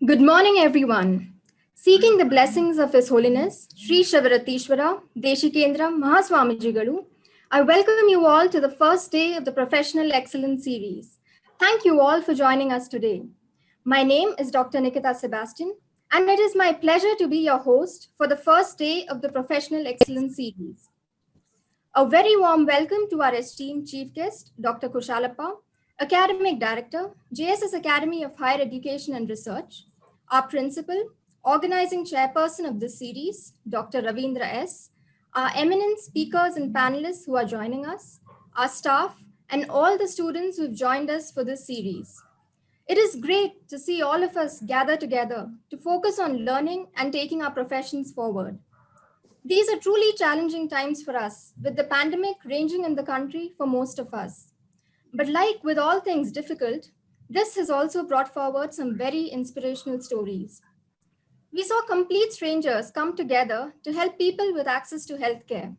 Good morning, everyone. Seeking the blessings of His Holiness, Sri Shivaratishwara Deshikendra Mahaswamijigalu, I welcome you all to the first day of the Professional Excellence Series. Thank you all for joining us today. My name is Dr. Nikita Sebastian, and it is my pleasure to be your host for the first day of the Professional Excellence Series. A very warm welcome to our esteemed chief guest, Dr. Kushalappa, Academic Director, JSS Academy of Higher Education and Research, our principal, organizing chairperson of this series, Dr. Ravindra S., our eminent speakers and panelists who are joining us, our staff, and all the students who've joined us for this series. It is great to see all of us gather together to focus on learning and taking our professions forward. These are truly challenging times for us, with the pandemic raging in the country for most of us. But like with all things difficult, this has also brought forward some very inspirational stories. We saw complete strangers come together to help people with access to healthcare.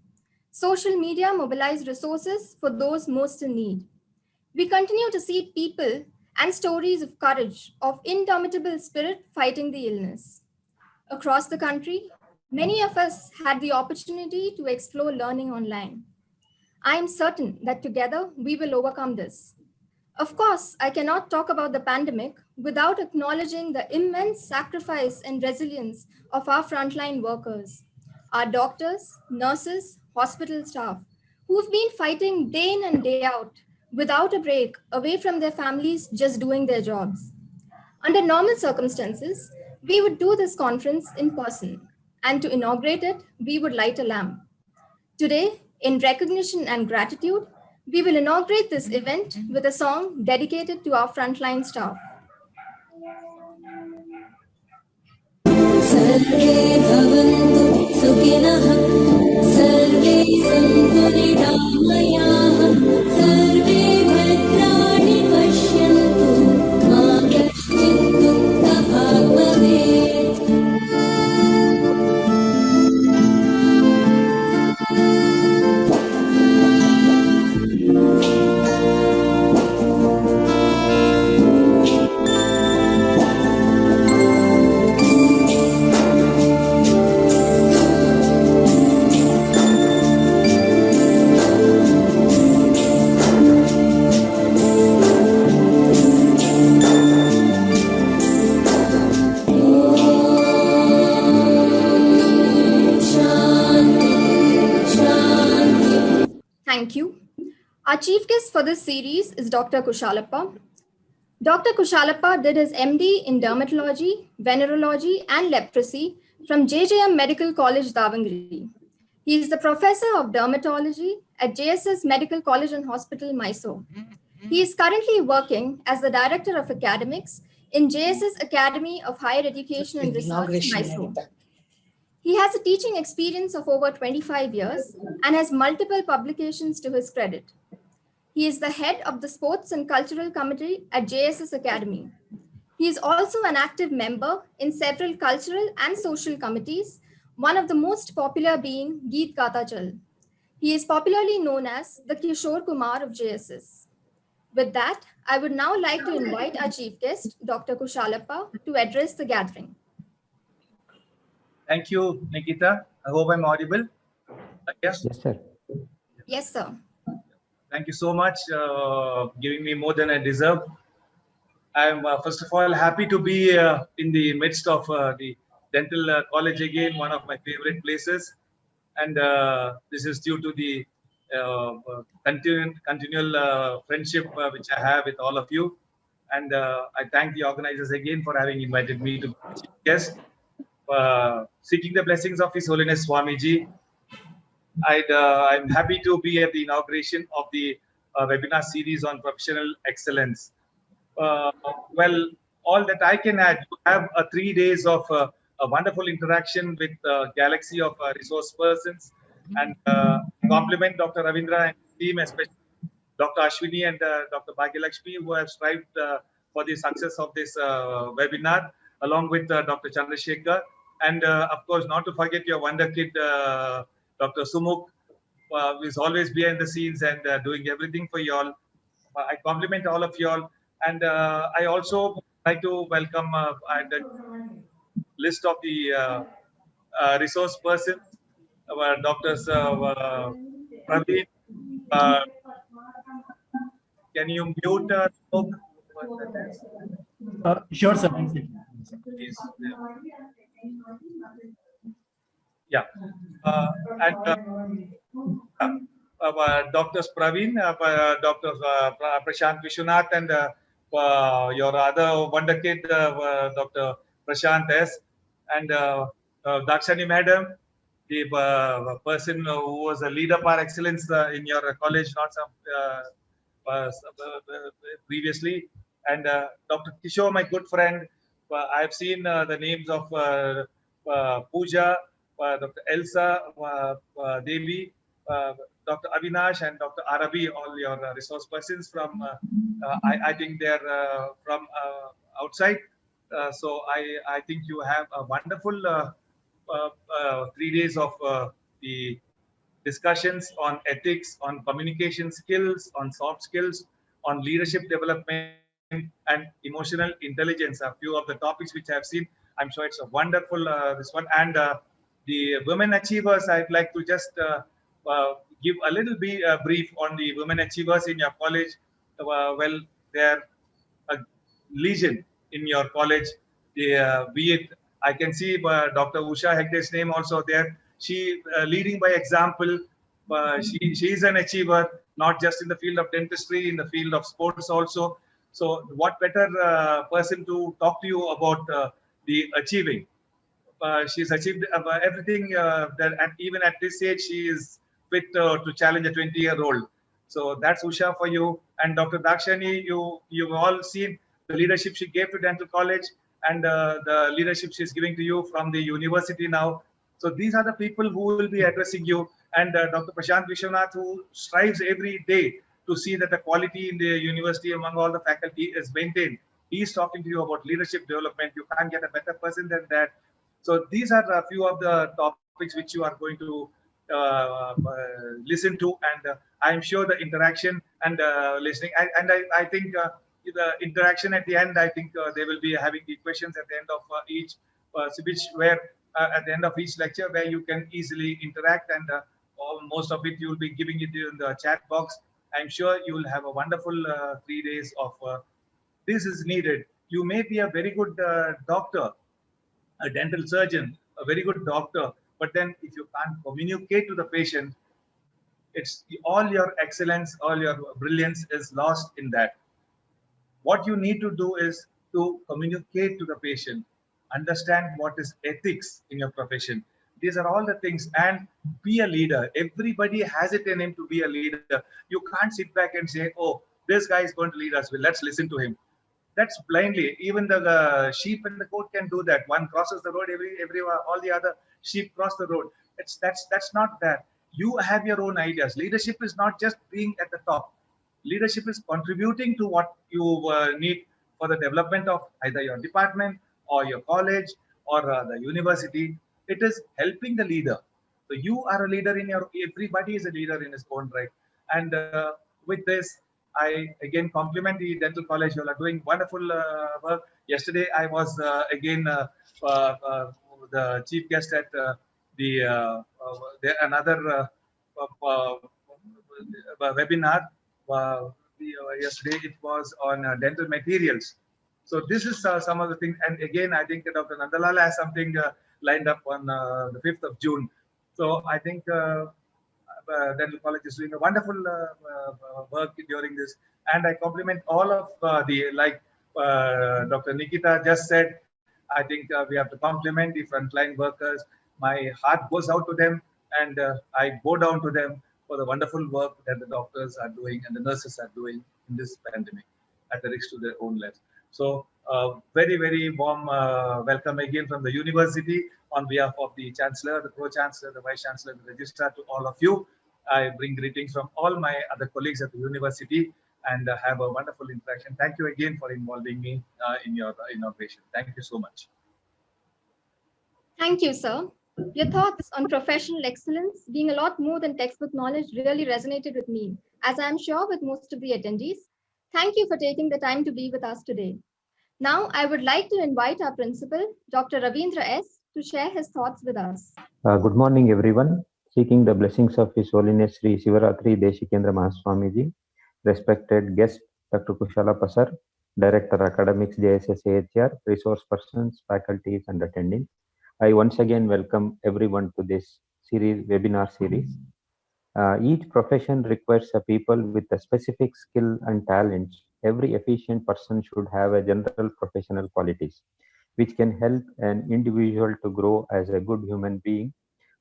Social media mobilized resources for those most in need. We continue to see people and stories of courage, of indomitable spirit fighting the illness. Across the country, many of us had the opportunity to explore learning online. I am certain that together we will overcome this. Of course, I cannot talk about the pandemic without acknowledging the immense sacrifice and resilience of our frontline workers, our doctors, nurses, hospital staff, who've been fighting day in and day out without a break away from their families just doing their jobs. Under normal circumstances, we would do this conference in person, and to inaugurate it, we would light a lamp. Today, in recognition and gratitude, we will inaugurate this event with a song dedicated to our frontline staff. सर्वे भवन्तु सुखिनः सर्वे सन्तु निरामयाः सर्वे भद्राणि पश्यन्तु मा कश्चित् दुःखभाग् भवेत् Thank you. Our chief guest for this series is Dr. Kushalappa. Dr. Kushalappa did his MD in dermatology, venerology, and leprosy from JJM Medical College, Davangere. He is the professor of dermatology at JSS Medical College and Hospital, Mysore. He is currently working as the director of academics in JSS Academy of Higher Education and Research, Mysore. He has a teaching experience of over 25 years and has multiple publications to his credit. He is the head of the Sports and Cultural Committee at JSS Academy. He is also an active member in several cultural and social committees, one of the most popular being Geet Gata Chal. He is popularly known as the Kishore Kumar of JSS. With that, I would now like to invite our chief guest, Dr. Kushalappa, to address the gathering. Thank you, Nikita. I hope I'm audible. Yes? Yes, sir. Yes, sir. Thank you so much giving me more than I deserve. I'm first of all happy to be in the midst of the dental college again, one of my favorite places. And this is due to the continual friendship which I have with all of you. And I thank the organizers again for having invited me to be a chief guest. Seeking the blessings of His Holiness Swamiji, I'm happy to be at the inauguration of the webinar series on professional excellence. Well, all that I can add, you have 3 days of a wonderful interaction with galaxy of resource persons, and compliment Dr. Ravindra and his team, especially Dr. Ashwini and Dr. Bhagyalakshmi, who have strived for the success of this webinar, along with Dr. Chandrasekhar. And of course, not to forget your wonder kid, Dr. Sumukh, who is always behind the scenes and doing everything for you all. I compliment all of you all. And I also like to welcome the list of the resource persons, our doctors Praveen. Uh, can you mute Smoke? Sure, sir. 1 second. Please. Yeah. And Doctors Praveen, Dr. Prashant Vishwanath, and your other wonder kid, Dr. Prashant S. And Dakshani Madam, the person who was a leader par excellence in your college, not some previously. And Dr. Kishore, my good friend, I've seen the names of Pooja, Dr. Elsa, Devi, Dr. Avinash, and Dr. Arabi, all your resource persons from, I think they're from outside. So I think you have a wonderful 3 days of the discussions on ethics, on communication skills, on soft skills, on leadership development, and emotional intelligence. A few of the topics which I've seen, I'm sure it's a wonderful this one. And the women achievers, I'd like to just give a little brief on the women achievers in your college. Well, they're a legion in your college. Be it, I can see Dr. Usha Hegde's name also there. She leading by example. She is an achiever, not just in the field of dentistry, in the field of sports also. So, what better person to talk to you about the achieving? She's achieved everything that even at this age she is fit to challenge a 20-year-old. So that's Usha for you. And Dr. Dakshani, you've all seen the leadership she gave to dental college and the leadership she's giving to you from the university now. So these are the people who will be addressing you. And Dr. Prashant Vishwanath, who strives every day to see that the quality in the university among all the faculty is maintained. He's talking to you about leadership development. You can't get a better person than that. So these are a few of the topics which you are going to listen to, and I'm sure the interaction and listening, I think the interaction at the end, I think they will be having the questions at the end of each, which where at the end of each lecture, where you can easily interact, and most of it you will be giving it in the chat box. I'm sure you will have a wonderful 3 days of this is needed. You may be a very good doctor, a dental surgeon, a very good doctor, but then if you can't communicate to the patient, it's all your excellence, all your brilliance is lost in that. What you need to do is to communicate to the patient, understand what is ethics in your profession. These are all the things, and be a leader. Everybody has it in him to be a leader. You can't sit back and say, oh, this guy is going to lead us, well, let's listen to him. That's blindly. Even the sheep and the goat can do that. One crosses the road, all the other sheep cross the road. That's not that. You have your own ideas. Leadership is not just being at the top. Leadership is contributing to what you need for the development of either your department or your college or the university. It is helping the leader. So you are a leader in your. Everybody is a leader in his own right. And with this, I again compliment the dental college. You all are doing wonderful work. Yesterday, I was again the chief guest at another webinar. Yesterday, it was on dental materials. So this is some of the things. And again, I think Dr. Nandalal has something lined up on the 5th of June. So I think dental college is doing a wonderful work during this, and I compliment all of like Dr. Nikita just said. I think we have to compliment the frontline workers. My heart goes out to them, and I bow down to them for the wonderful work that the doctors are doing and the nurses are doing in this pandemic at the risk to their own lives. So very, very warm welcome again from the university on behalf of the Chancellor, the Pro-Chancellor, the Vice-Chancellor, the Registrar, to all of you. I bring greetings from all my other colleagues at the university and have a wonderful interaction. Thank you again for involving me in your inauguration. Thank you so much. Thank you, sir. Your thoughts on professional excellence being a lot more than textbook knowledge really resonated with me, as I'm sure with most of the attendees. Thank you for taking the time to be with us today. Now, I would like to invite our principal, Dr. Ravindra S., to share his thoughts with us. Good morning, everyone. Seeking the blessings of His Holiness Sri Shivaratri Deshikendra Mahaswamiji, respected guest Dr. Kushala Pasar, Director Academics JSS AHR, resource persons, faculties, and attendings. I once again welcome everyone to this webinar series. Each profession requires a people with a specific skill and talents. Every efficient person should have a general professional qualities, which can help an individual to grow as a good human being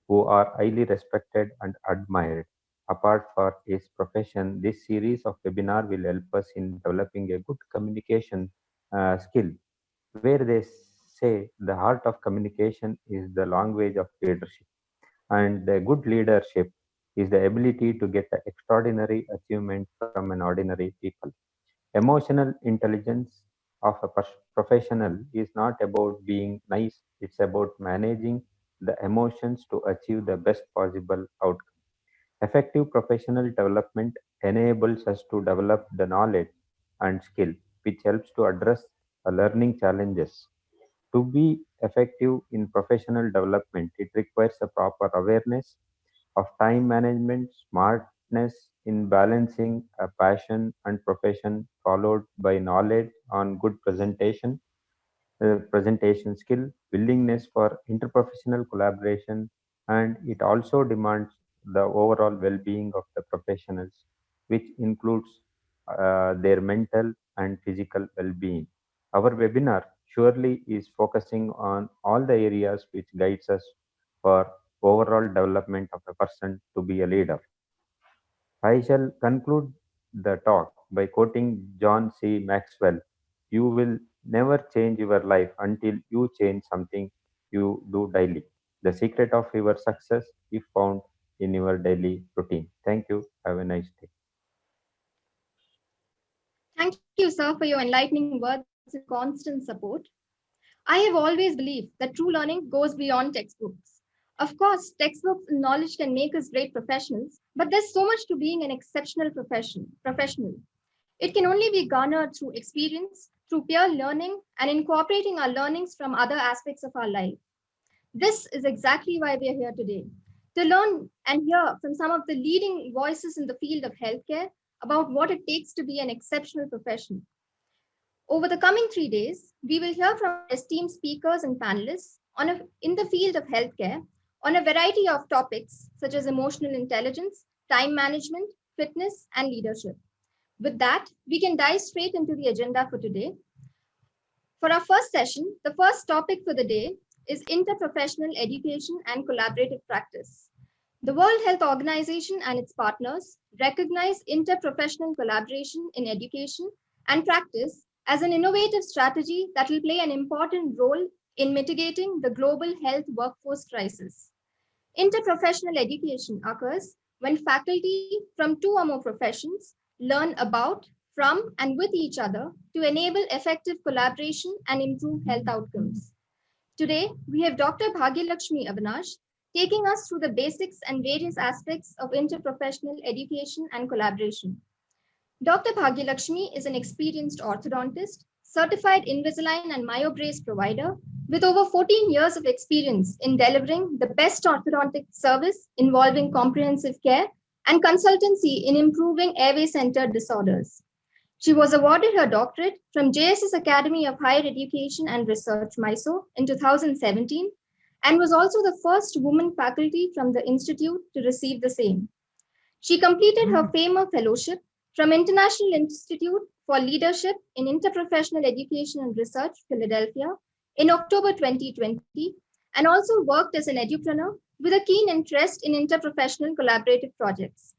who are highly respected and admired. Apart from his profession, this series of webinar will help us in developing a good communication skill, where they say the heart of communication is the language of leadership, and the good leadership is the ability to get the extraordinary achievement from an ordinary people. Emotional intelligence of a professional is not about being nice, it's about managing the emotions to achieve the best possible outcome. Effective professional development enables us to develop the knowledge and skill, which helps to address the learning challenges. To be effective in professional development, it requires a proper awareness of time management, smartness in balancing a passion and profession, followed by knowledge on good presentation skill, willingness for interprofessional collaboration, and it also demands the overall well-being of the professionals, which includes their mental and physical well-being. Our webinar surely is focusing on all the areas which guides us for overall development of a person to be a leader. I shall conclude the talk by quoting John C. Maxwell. You will never change your life until you change something you do daily. The secret of your success is found in your daily routine. Thank you. Have a nice day. Thank you, sir, for your enlightening words and constant support. I have always believed that true learning goes beyond textbooks. Of course, textbooks and knowledge can make us great professionals, but there's so much to being an exceptional professional. It can only be garnered through experience, through peer learning, and incorporating our learnings from other aspects of our life. This is exactly why we are here today, to learn and hear from some of the leading voices in the field of healthcare about what it takes to be an exceptional professional. Over the coming 3 days, we will hear from esteemed speakers and panelists in the field of healthcare on a variety of topics such as emotional intelligence, time management, fitness, and leadership. With that, we can dive straight into the agenda for today. For our first session, the first topic for the day is interprofessional education and collaborative practice. The World Health Organization and its partners recognize interprofessional collaboration in education and practice as an innovative strategy that will play an important role in mitigating the global health workforce crisis. Interprofessional education occurs when faculty from two or more professions learn about, from, and with each other to enable effective collaboration and improve health outcomes. Today, we have Dr. Bhagyalakshmi Avinash taking us through the basics and various aspects of interprofessional education and collaboration. Dr. Bhagyalakshmi is an experienced orthodontist, certified Invisalign and MyoBrace provider with over 14 years of experience in delivering the best orthodontic service involving comprehensive care and consultancy in improving airway-centered disorders. She was awarded her doctorate from JSS Academy of Higher Education and Research, Mysore, in 2017, and was also the first woman faculty from the institute to receive the same. She completed her FAMER Fellowship from International Institute for Leadership in Interprofessional Education and Research, Philadelphia, in October 2020, and also worked as an edupreneur with a keen interest in interprofessional collaborative projects.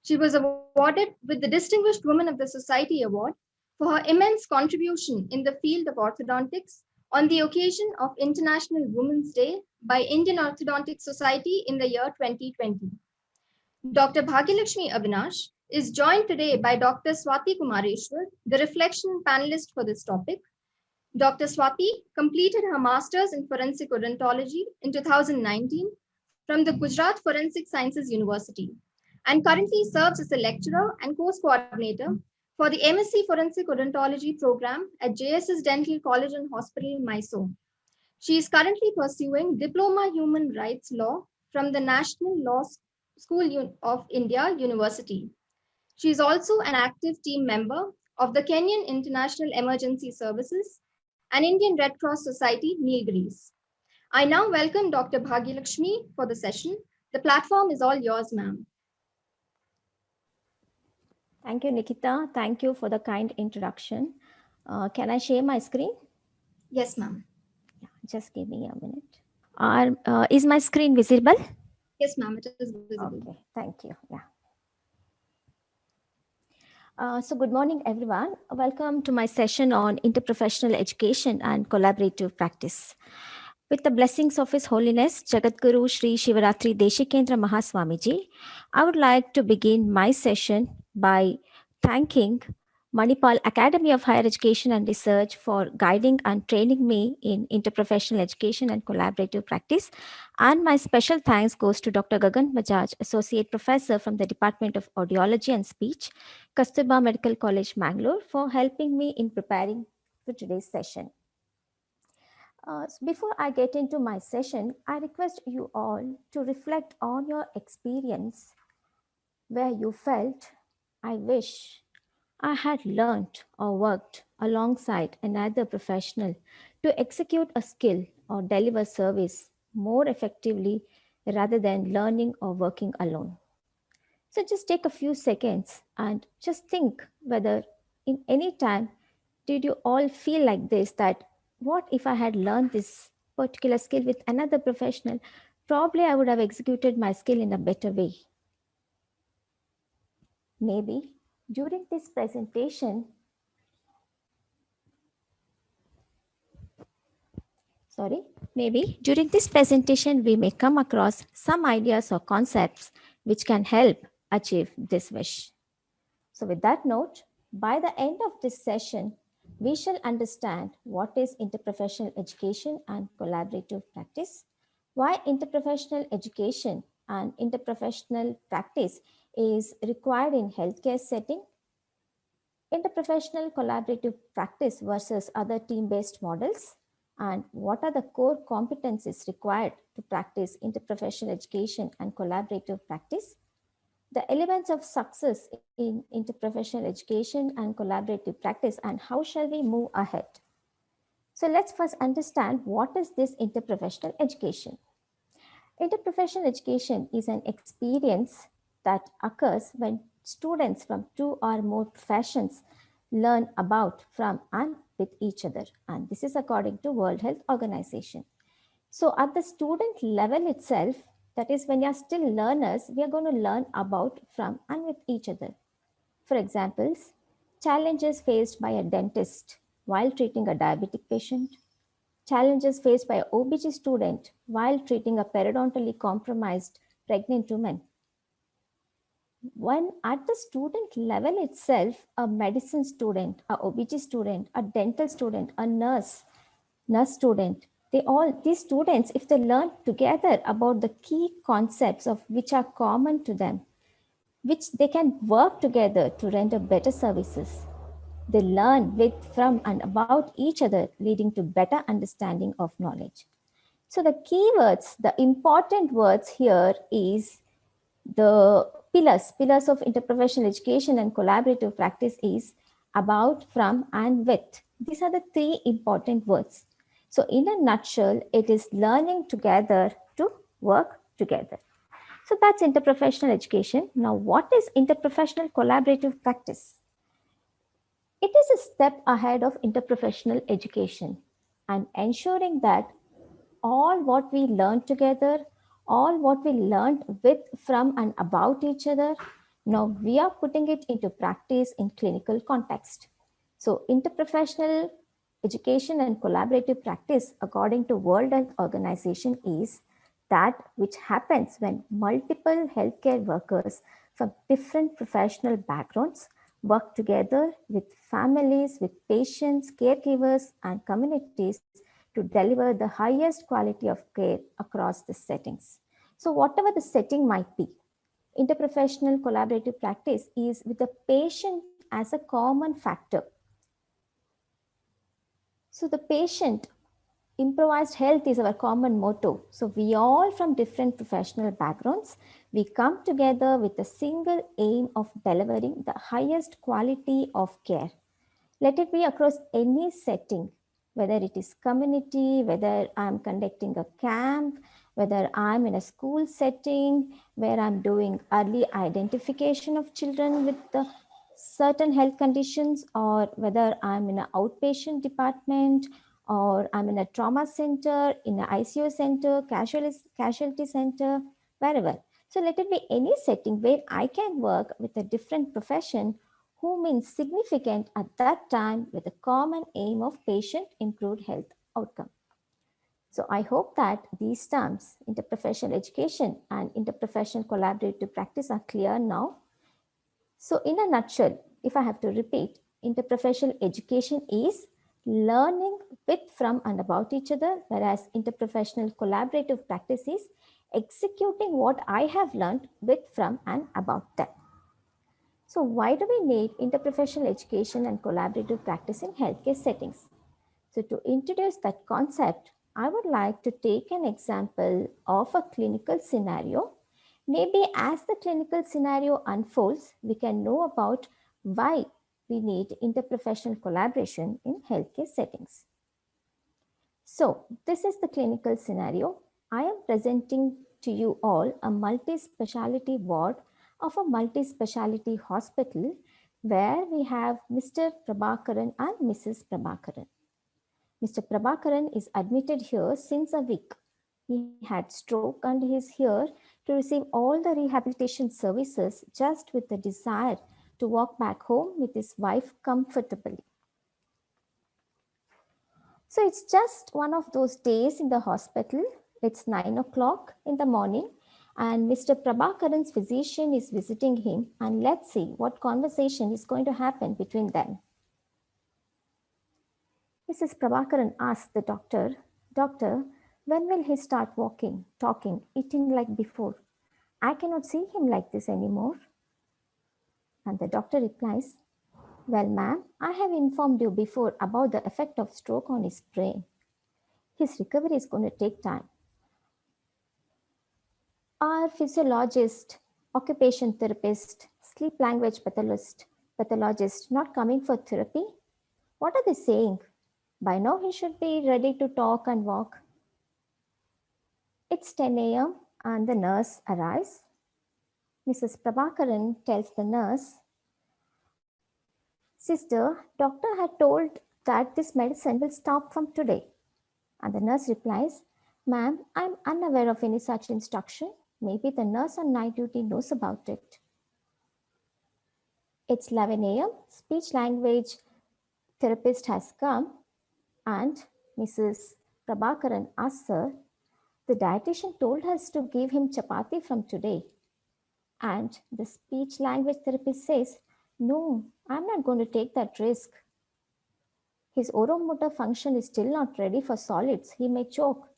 She was awarded with the Distinguished Woman of the Society Award for her immense contribution in the field of orthodontics on the occasion of International Women's Day by Indian Orthodontic Society in the year 2020. Dr. Bhagyalakshmi Avinash is joined today by Dr. Swati Kumareshwar, the reflection panelist for this topic. Dr. Swati completed her master's in forensic odontology in 2019 from the Gujarat Forensic Sciences University and currently serves as a lecturer and course coordinator for the MSc Forensic Odontology program at JSS Dental College and Hospital, Mysore. She is currently pursuing Diploma Human Rights Law from the National Law School of India University. She is also an active team member of the Kenyan International Emergency Services and Indian Red Cross Society, Nilgiris. I now welcome Dr. Bhagyalakshmi for the session. The platform is all yours, ma'am. Thank you, Nikita. Thank you for the kind introduction. Can I share my screen? Yes, ma'am. Yeah, just give me a minute. Is my screen visible? Yes, ma'am, it is visible. Okay, thank you. Yeah. So good morning, everyone. Welcome to my session on interprofessional education and collaborative practice. With the blessings of His Holiness Jagadguru Sri Shivaratri Deshikendra Mahaswamiji, I would like to begin my session by thanking Manipal Academy of Higher Education and Research for guiding and training me in interprofessional education and collaborative practice. And my special thanks goes to Dr. Gagan Bajaj, Associate Professor from the Department of Audiology and Speech, Kasturba Medical College, Mangalore, for helping me in preparing for today's session. So before I get into my session, I request you all to reflect on your experience where you felt, I wish I had learned or worked alongside another professional to execute a skill or deliver service more effectively rather than learning or working alone. So just take a few seconds and just think whether in any time did you all feel like this, that what if I had learned this particular skill with another professional, probably I would have executed my skill in a better way. Maybe during this presentation, maybe during this presentation, we may come across some ideas or concepts which can help achieve this wish. So with that note, by the end of this session, we shall understand what is interprofessional education and collaborative practice, why interprofessional education and interprofessional practice is required in healthcare setting, interprofessional collaborative practice versus other team-based models, and what are the core competencies required to practice interprofessional education and collaborative practice, the elements of success in interprofessional education and collaborative practice, and how shall we move ahead. So let's first understand what is this interprofessional education. Interprofessional education is an experience that occurs when students from two or more professions learn about, from, and with each other. And this is according to World Health Organization. So at the student level itself, that is when you're still learners, we are going to learn about, from, and with each other. For examples, challenges faced by a dentist while treating a diabetic patient, challenges faced by an OBG student while treating a periodontally compromised pregnant woman. When at the student level itself, a medicine student, a OBG student, a dental student, a nurse student, these students, if they learn together about the key concepts of which are common to them, which they can work together to render better services. They learn with, from, and about each other, leading to better understanding of knowledge. So the keywords, the important words here is the pillars of interprofessional education and collaborative practice is about, from, and with. These are the three important words. So in a nutshell, it is learning together to work together. So that's interprofessional education. Now, what is interprofessional collaborative practice? It is a step ahead of interprofessional education and ensuring that all what we learn together, all what we learned with, from, and about each other, now we are putting it into practice in clinical context. So interprofessional education and collaborative practice, according to World Health Organization, is that which happens when multiple healthcare workers from different professional backgrounds work together with families, with patients, caregivers, and communities to deliver the highest quality of care across the settings. So whatever the setting might be, Interprofessional collaborative practice is with the patient as a common factor. So the patient, improvised health is our common motto. So we all from different professional backgrounds, we come together with a single aim of delivering the highest quality of care. Let it be across any setting, whether it is community, whether I'm conducting a camp, whether I'm in a school setting, where I'm doing early identification of children with the certain health conditions, or whether I'm in an outpatient department, or I'm in a trauma center, in an ICU center, casualty center, wherever. So let it be any setting where I can work with a different profession who means significant at that time with a common aim of patient improved health outcome. So I hope that these terms, interprofessional education and interprofessional collaborative practice, are clear now. So in a nutshell, if I have to repeat, interprofessional education is learning with, from, and about each other, whereas interprofessional collaborative practice is executing what I have learned with, from, and about them. So why do we need interprofessional education and collaborative practice in healthcare settings? So to introduce that concept, I would like to take an example of a clinical scenario. Maybe as the clinical scenario unfolds, we can know about why we need interprofessional collaboration in healthcare settings. So this is the clinical scenario. I am presenting to you all a multi-speciality ward of a multi-speciality hospital where we have Mr. Prabhakaran and Mrs. Prabhakaran. Mr. Prabhakaran is admitted here since a week. He had stroke and he is here to receive all the rehabilitation services just with the desire to walk back home with his wife comfortably. So it's just one of those days in the hospital. It's 9 o'clock in the morning and Mr. Prabhakaran's physician is visiting him, and let's see what conversation is going to happen between them. Mrs. Prabhakaran asked the doctor, "Doctor, when will he start walking, talking, eating like before? I cannot see him like this anymore." And the doctor replies, "Well, ma'am, I have informed you before about the effect of stroke on his brain. His recovery is going to take time. Our physiologist, occupation therapist, sleep language pathologist not coming for therapy? What are they saying? By now he should be ready to talk and walk." It's 10 a.m. and the nurse arrives. Mrs. Prabhakaran tells the nurse, "Sister, doctor had told that this medicine will stop from today." And the nurse replies, "Ma'am, I'm unaware of any such instruction. Maybe the nurse on night duty knows about it." It's 11 a.m. Speech language therapist has come and Mrs. Prabhakaran asks her, "The dietitian told us to give him chapati from today." And the speech language therapist says, "No, I'm not going to take that risk. His oromotor function is still not ready for solids. He may choke.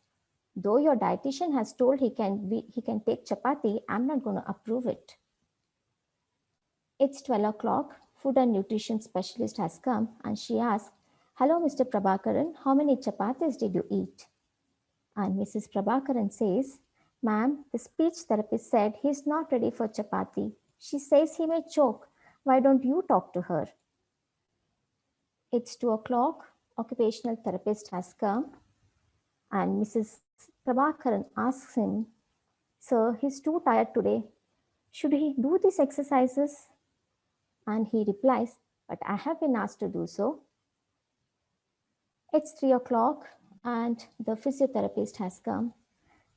Though your dietitian has told he can take chapati, I'm not going to approve it." It's 12 o'clock. Food and nutrition specialist has come and she asks, "Hello, Mr. Prabhakaran, how many chapatis did you eat?" And Mrs. Prabhakaran says, "Ma'am, the speech therapist said he's not ready for chapati. She says he may choke. Why don't you talk to her?" It's 2 o'clock. Occupational therapist has come and Mrs. Prabhakaran asks him, "Sir, he's too tired today. Should he do these exercises?" And he replies, "But I have been asked to do so." It's 3 o'clock and the physiotherapist has come.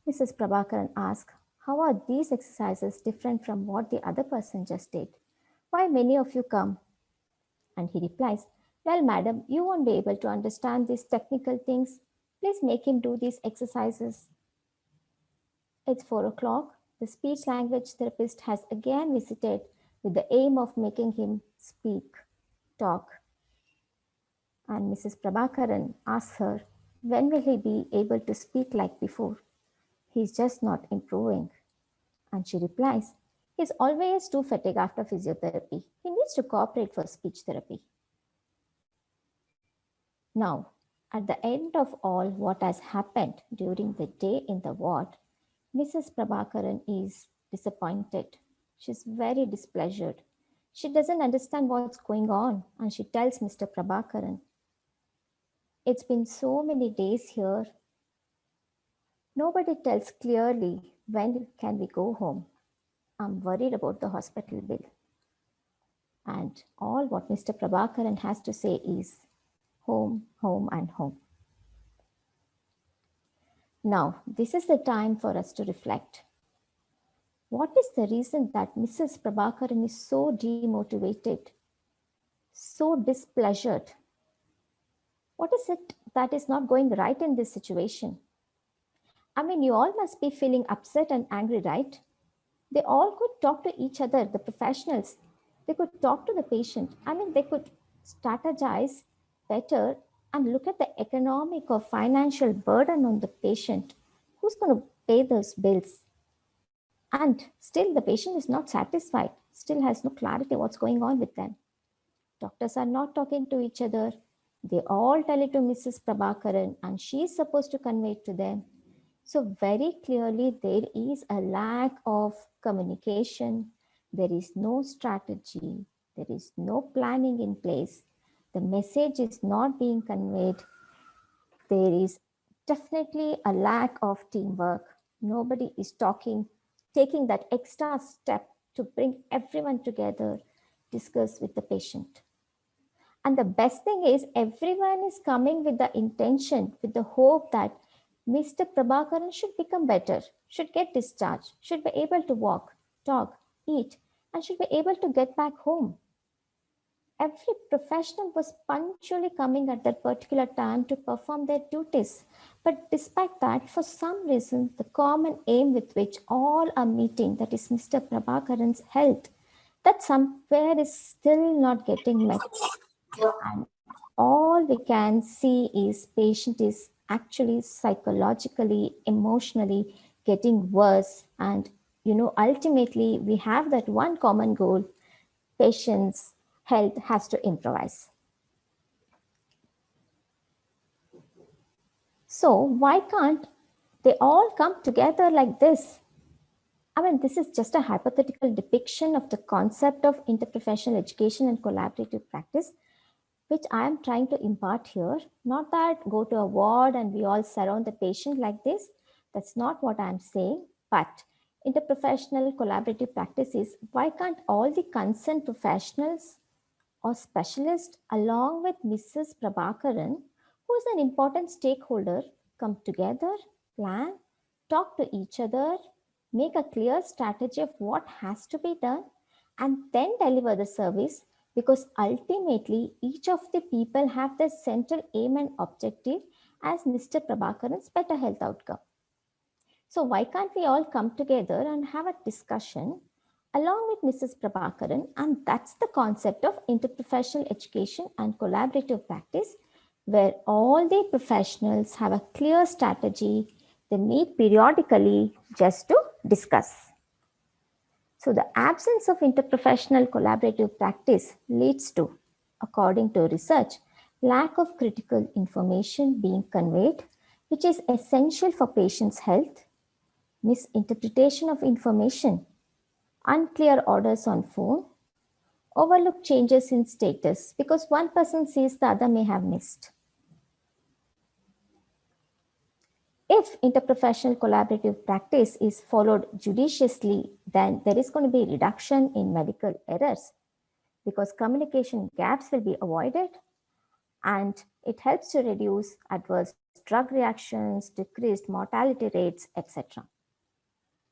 Mrs. Prabhakaran asks, "How are these exercises different from what the other person just did? Why many of you come?" And he replies, "Well, madam, you won't be able to understand these technical things. Please make him do these exercises." It's 4 o'clock. The speech language therapist has again visited with the aim of making him speak, talk. And Mrs. Prabhakaran asks her, when will he be able to speak like before? He's just not improving. And she replies, He's always too fatigued after physiotherapy. He needs to cooperate for speech therapy. Now, at the end of all what has happened during the day in the ward, Mrs. Prabhakaran is disappointed. She's very displeasured. She doesn't understand what's going on, and she tells Mr. Prabhakaran, "It's been so many days here. Nobody tells clearly when can we go home. I'm worried about the hospital bill." And all what Mr. Prabhakaran has to say is home, home, and home. Now, this is the time for us to reflect. What is the reason that Mrs. Prabhakaran is so demotivated, so displeasured? What is it that is not going right in this situation? I mean, you all must be feeling upset and angry, right? They all could talk to each other, the professionals. They could talk to the patient. I mean, they could strategize better and look at the economic or financial burden on the patient. Who's going to pay those bills? And still the patient is not satisfied, still has no clarity what's going on with them. Doctors are not talking to each other. They all tell it to Mrs. Prabhakaran and she is supposed to convey it to them. So very clearly there is a lack of communication. There is no strategy. There is no planning in place. The message is not being conveyed. There is definitely a lack of teamwork. Nobody is taking that extra step to bring everyone together, discuss with the patient. And the best thing is everyone is coming with the intention, with the hope that Mr. Prabhakaran should become better, should get discharged, should be able to walk, talk, eat, and should be able to get back home. Every professional was punctually coming at that particular time to perform their duties. But despite that, for some reason, the common aim with which all are meeting, that is Mr. Prabhakaran's health, that somewhere is still not getting met. And all we can see is patient is actually psychologically, emotionally getting worse. And, ultimately we have that one common goal, patient's health has to improvise. So why can't they all come together like this? I mean, this is just a hypothetical depiction of the concept of interprofessional education and collaborative practice, which I am trying to impart here. Not that go to a ward and we all surround the patient like this. That's not what I'm saying. But interprofessional collaborative practice is, why can't all the concerned professionals or specialists along with Mrs. Prabhakaran, who is an important stakeholder, come together, plan, talk to each other, make a clear strategy of what has to be done, and then deliver the service, because ultimately each of the people have the central aim and objective as Mr. Prabhakaran's better health outcome. So why can't we all come together and have a discussion along with Mrs. Prabhakaran? And that's the concept of interprofessional education and collaborative practice, where all the professionals have a clear strategy. They meet periodically just to discuss. So the absence of interprofessional collaborative practice leads to, according to research, lack of critical information being conveyed, which is essential for patients' health, misinterpretation of information, unclear orders on phone, overlooked changes in status because one person sees the other may have missed. If interprofessional collaborative practice is followed judiciously, then there is going to be reduction in medical errors because communication gaps will be avoided, and it helps to reduce adverse drug reactions, decreased mortality rates, etc.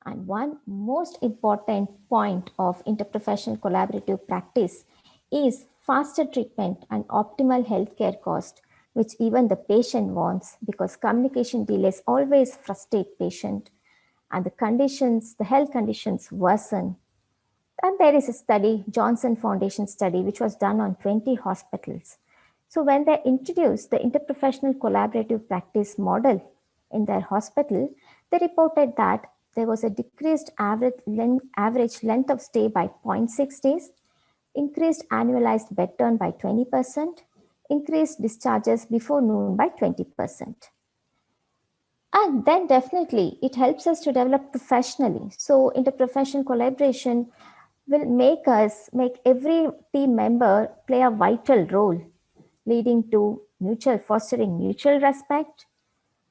And one most important point of interprofessional collaborative practice is faster treatment and optimal healthcare cost, which even the patient wants, because communication delays always frustrate patient and the health conditions worsen. And there is a study, Johnson Foundation study, which was done on 20 hospitals. So when they introduced the interprofessional collaborative practice model in their hospital, they reported that there was a decreased average length of stay by 0.6 days, increased annualized bed turn by 20%, increased discharges before noon by 20%. And then definitely it helps us to develop professionally. So interprofessional collaboration will make every team member play a vital role, leading to fostering mutual respect,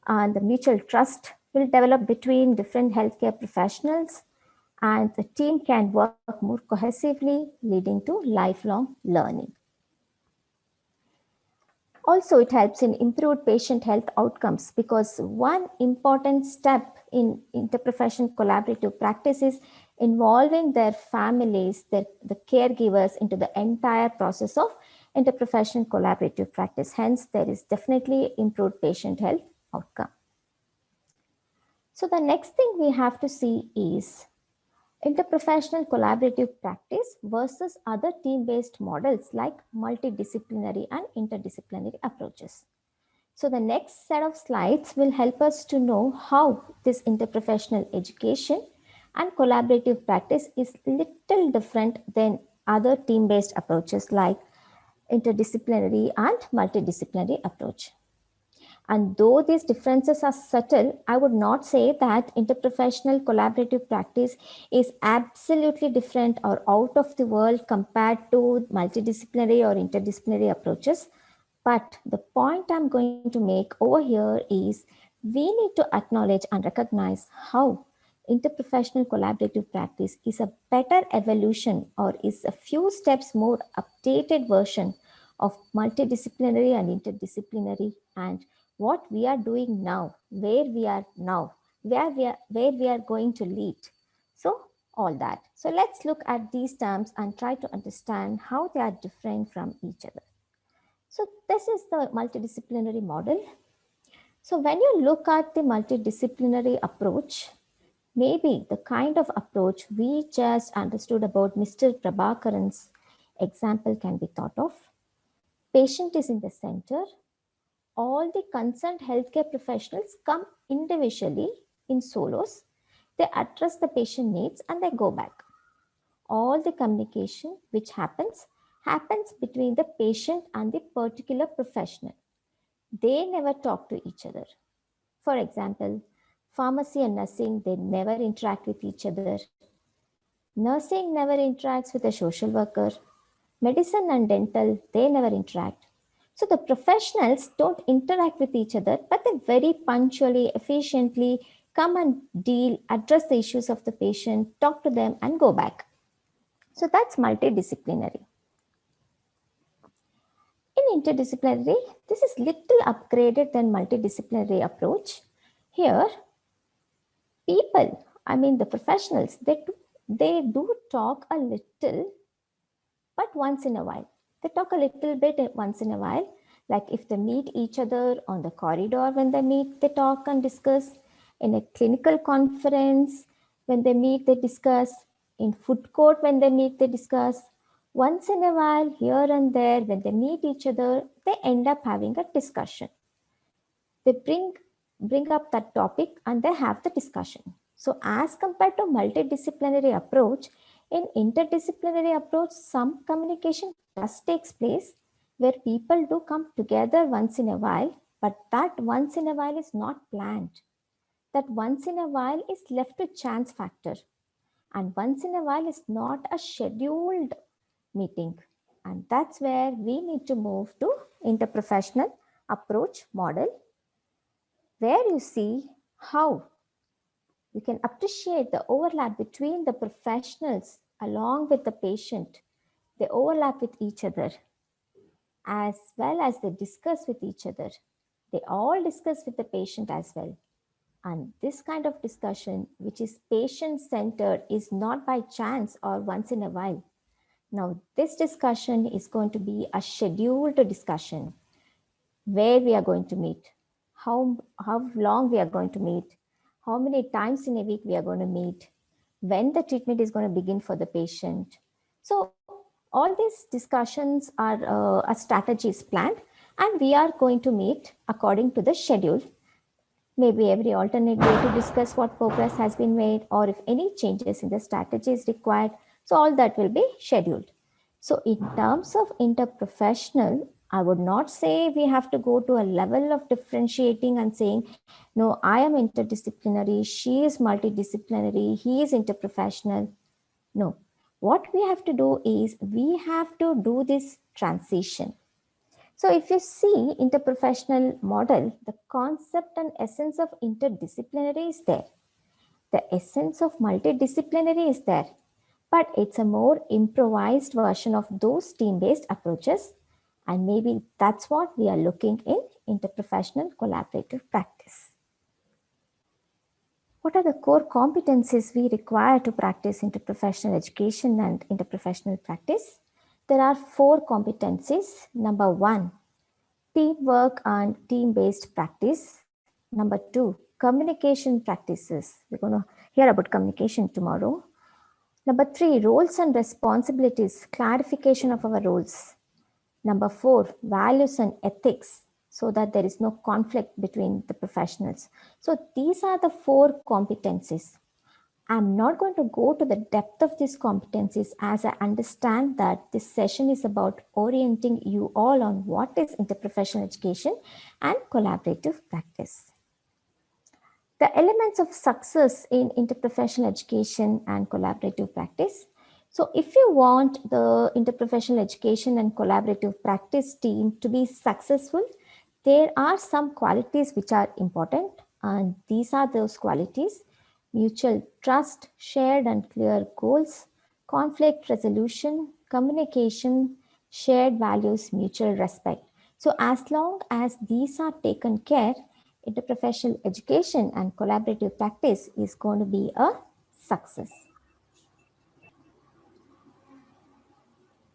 and the mutual trust will develop between different healthcare professionals, and the team can work more cohesively, leading to lifelong learning. Also, it helps in improved patient health outcomes, because one important step in interprofessional collaborative practice is involving their families, the caregivers, into the entire process of interprofessional collaborative practice. Hence, there is definitely improved patient health outcome. So the next thing we have to see is interprofessional collaborative practice versus other team-based models like multidisciplinary and interdisciplinary approaches. So the next set of slides will help us to know how this interprofessional education and collaborative practice is little different than other team-based approaches like interdisciplinary and multidisciplinary approach. And though these differences are subtle, I would not say that interprofessional collaborative practice is absolutely different or out of the world compared to multidisciplinary or interdisciplinary approaches. But the point I'm going to make over here is we need to acknowledge and recognize how interprofessional collaborative practice is a better evolution, or is a few steps more updated version of multidisciplinary and interdisciplinary, and what we are doing now, where we are now, where we are going to lead. So all that. So let's look at these terms and try to understand how they are different from each other. So this is the multidisciplinary model. So when you look at the multidisciplinary approach, maybe the kind of approach we just understood about Mr. Prabhakaran's example can be thought of. Patient is in the center. All the concerned healthcare professionals come individually in solos. They address the patient needs and they go back. All the communication which happens between the patient and the particular professional. They never talk to each other. For example, pharmacy and nursing, they never interact with each other. Nursing never interacts with a social worker. Medicine and dental, they never interact. So the professionals don't interact with each other, but they very punctually, efficiently come and address the issues of the patient, talk to them and go back. So that's multidisciplinary. In interdisciplinary, this is little upgraded than multidisciplinary approach. Here, people, the professionals, they do talk a little, but once in a while. They talk a little bit once in a while, like if they meet each other on the corridor, when they meet, they talk and discuss. In a clinical conference, when they meet, they discuss. In food court, when they meet, they discuss. Once in a while, here and there, when they meet each other, they end up having a discussion. They bring up that topic and they have the discussion. So as compared to multidisciplinary approach, in interdisciplinary approach, some communication does takes place where people do come together once in a while, but that once in a while is not planned. That once in a while is left to chance factor. And once in a while is not a scheduled meeting. And that's where we need to move to interprofessional approach model, where you see how you can appreciate the overlap between the professionals along with the patient. They overlap with each other as well as they discuss with each other. They all discuss with the patient as well. And this kind of discussion, which is patient-centered, is not by chance or once in a while. Now, this discussion is going to be a scheduled discussion, where we are going to meet, how long we are going to meet, how many times in a week we are going to meet, when the treatment is going to begin for the patient. So all these discussions are a strategy is planned, and we are going to meet according to the schedule. maybe every alternate day to discuss what progress has been made or if any changes in the strategy is required. So all that will be scheduled. So in terms of interprofessional, I would not say we have to go to a level of differentiating and saying, no, I am interdisciplinary, she is multidisciplinary, he is interprofessional. No, what we have to do is we have to do this transition. So if you see interprofessional model, the concept and essence of interdisciplinary is there. The essence of multidisciplinary is there, but it's a more improvised version of those team-based approaches. And maybe that's what we are looking in interprofessional collaborative practice. What are the core competencies we require to practice interprofessional education and interprofessional practice? There are 4 competencies. Number 1, teamwork and team-based practice. Number 2, communication practices. We're going to hear about communication tomorrow. Number 3, roles and responsibilities, clarification of our roles. Number 4, values and ethics, so that there is no conflict between the professionals. So these are the 4 competencies. I'm not going to go to the depth of these competencies as I understand that this session is about orienting you all on what is interprofessional education and collaborative practice. The elements of success in interprofessional education and collaborative practice. So if you want the interprofessional education and collaborative practice team to be successful, there are some qualities which are important, and these are those qualities: mutual trust, shared and clear goals, conflict resolution, communication, shared values, mutual respect. So as long as these are taken care, interprofessional education and collaborative practice is going to be a success.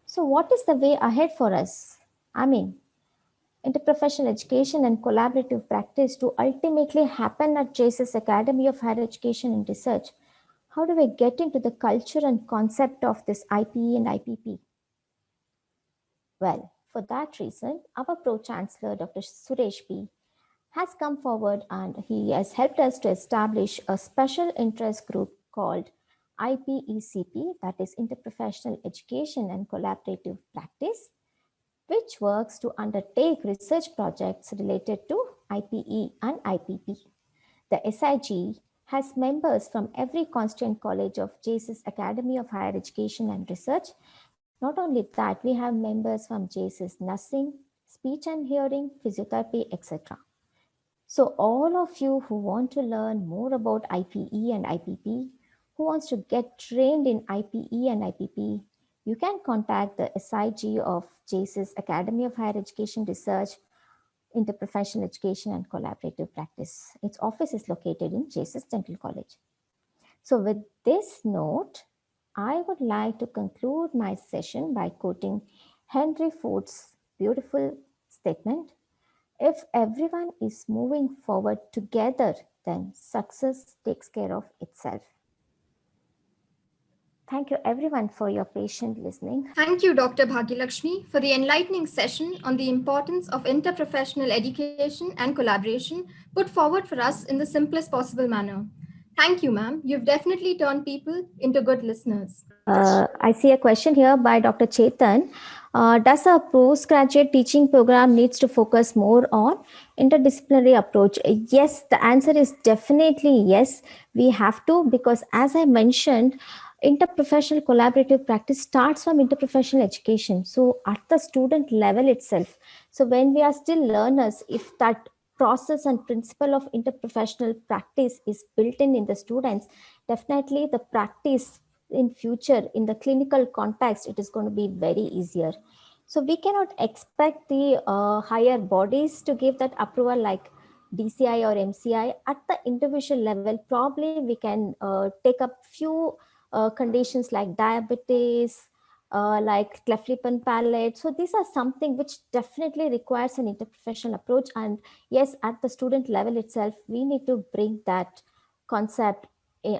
So what is the way ahead for us? I mean, interprofessional education and collaborative practice to ultimately happen at JSS Academy of Higher Education and Research. How do we get into the culture and concept of this IPE and IPP? Well, for that reason, our Pro-Chancellor, Dr. Suresh B, has come forward and he has helped us to establish a special interest group called IPECP, that is Interprofessional Education and Collaborative Practice, which works to undertake research projects related to IPE and IPP. The SIG has members from every constituent college of JSS Academy of Higher Education and Research. Not only that, we have members from JSS Nursing, Speech and Hearing, Physiotherapy, etc. So all of you who want to learn more about IPE and IPP, who wants to get trained in IPE and IPP, you can contact the SIG of JSS Academy of Higher Education Research, Interprofessional Education and Collaborative Practice. Its office is located in JSS Dental College. So with this note, I would like to conclude my session by quoting Henry Ford's beautiful statement: if everyone is moving forward together, then success takes care of itself. Thank you everyone for your patient listening. Thank you, Dr. Bhagyalakshmi, for the enlightening session on the importance of interprofessional education and collaboration put forward for us in the simplest possible manner. Thank you, ma'am. You've definitely turned people into good listeners. I see a question here by Dr. Chetan. Does a postgraduate teaching program needs to focus more on interdisciplinary approach? Yes, the answer is definitely yes. We have to, because as I mentioned, interprofessional collaborative practice starts from interprofessional education. So at the student level itself. So when we are still learners, if that process and principle of interprofessional practice is built in the students, definitely the practice in future in the clinical context, it is going to be very easier. So we cannot expect the higher bodies to give that approval like DCI or MCI. At the individual level, probably we can take up few conditions like diabetes, like cleft lip and palate. So these are something which definitely requires an interprofessional approach. And yes, at the student level itself, we need to bring that concept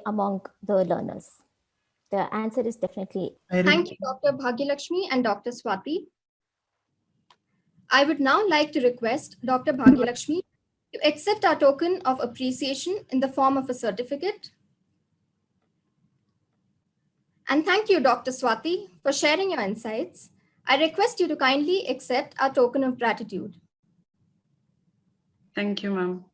among the learners. The answer is definitely. Thank you, Dr. Bhagyalakshmi and Dr. Swati. I would now like to request Dr. Bhagyalakshmi to accept our token of appreciation in the form of a certificate. And thank you, Dr. Swati, for sharing your insights. I request you to kindly accept our token of gratitude. Thank you, ma'am.